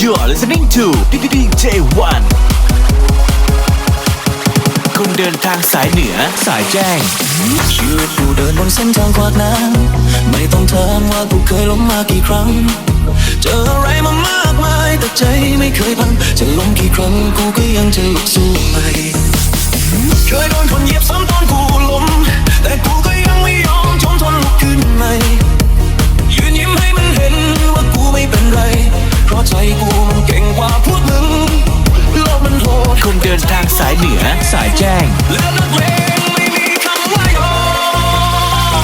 You're listening to DJ1 คนเดินทางสายเหนือสายแจ้งชีวิตกูเดินบนเส้นทางขวากน้ำไม่ต้องถามว่ากูเคยล้มมากี่ครั้งเจออะไรมามากมายแต่ใจไม่เคยพังจะล้มกี่ครั้งกูก็ยังจะลุกสู้ใหม่เคยโดนคนเหยียบซ้ำตอนกูล้มแต่กูก็ยังไม่ยอมทนลุกขึ้นใหม่ยืนยิ้มให้มันเห็นว่ากูไม่เป็นไรเพราะใจกูมันเก่งกว่าพวกมึงโลกมันโหดคนเดินทางสายเหนือสายแจ้งแล้วนักเลงไม่มีคำว่ายอ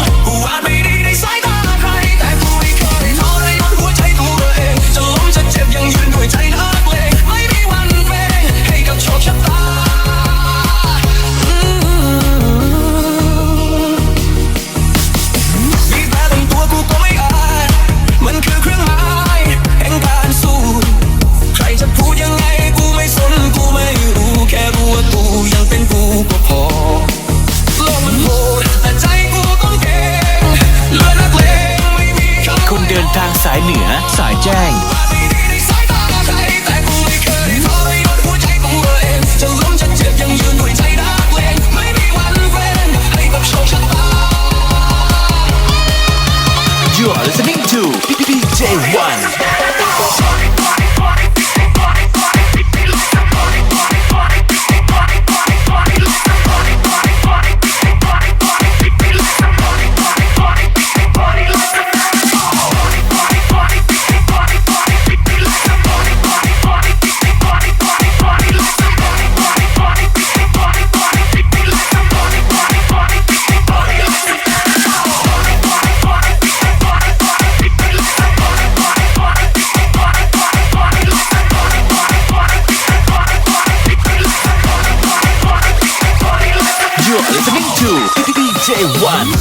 มกูอาจไม่ดีในสายตาใครแต่กูไม่เคยทรยศหัวใจตัวเองจะล้มจะเจ็บยังยืนด้วยใจนักเลงไม่มีวันเบงให้กับโชคชะตามีแผลเต็มตัวกูก็ไม่อาจมันคือเครื่องหมายแห่งการสู้ใครจะพูดยังไงกูไม่สนกูไม่รู้แค่รู้ว่ากูยังเป็นกูก็พอโลกมันโหดแต่ใจกูต้องเก่งเลือดนักเลงไม่มีคนเดินทางสายเหนือสายแจ้งแต่กูไม่เคยทรยศหัวใจตัวเองจะล้มจะเจ็บยังยืนด้วยใจนักเลงไม่มีวันเว้นให้กับโชคชะตา You're listening to DJ1DJ1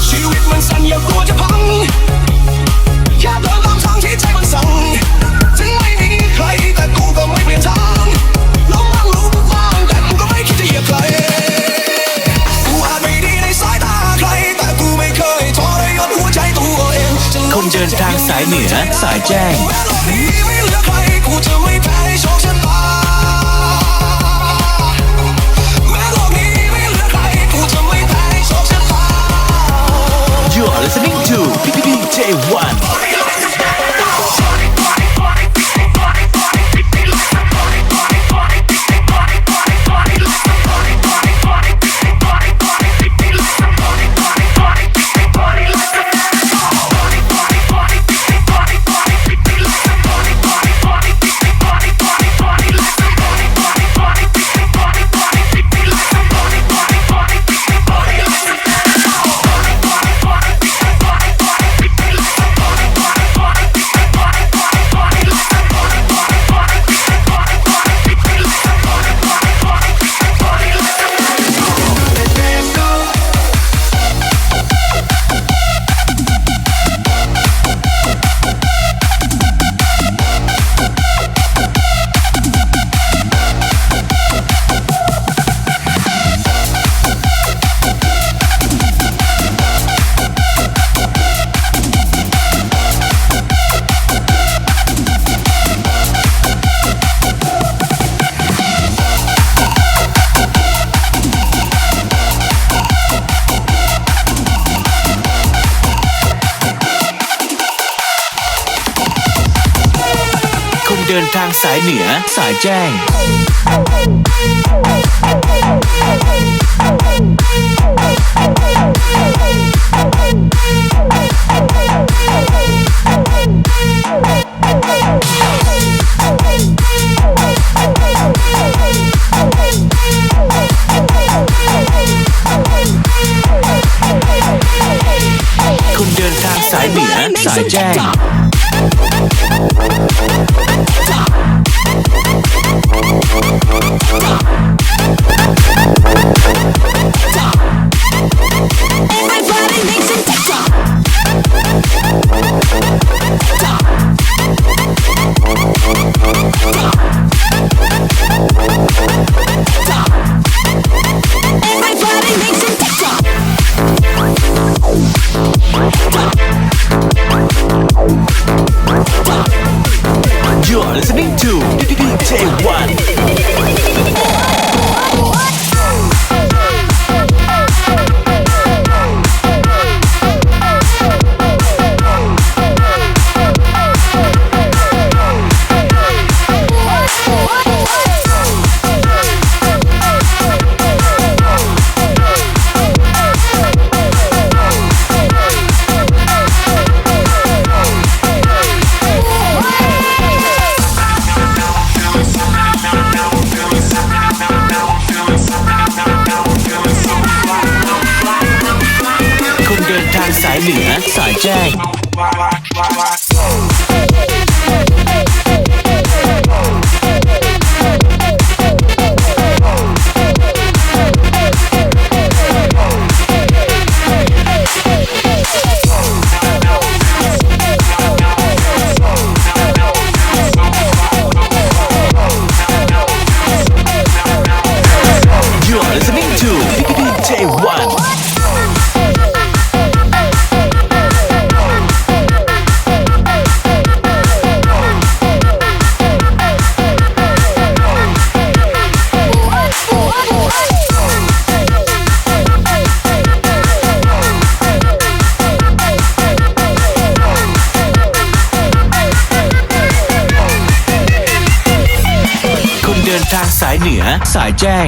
ชีวิตมันสั่นอย่ากลัวจะพังแค่เดินตามทางที่ใจมันสั่งถึงไม่มีใครแต่กูก็ไม่เปลี่ยนทางลงนั่งรู้กว้างแต่กูก็ไม่คิดจะเหยียบใครกูอาจไม่ดีในสายตาใครแต่กูไม่เคยทรยศหัวใจตัวเองคนเดินทางสายเหนือสายแจ้งไม่เหลือใครกูจะไม่แพ้โชคชะตาYou're listening to DJ1 เดินทางสายเหนือสายแจ้งคนเดินทางสายเหนือสายแจ้งYou're listening to 1 คนเดินทางสายเหนือสายแจ้ง You're listening to DJ1 คนเดินทางสายเหนือสายแจ้ง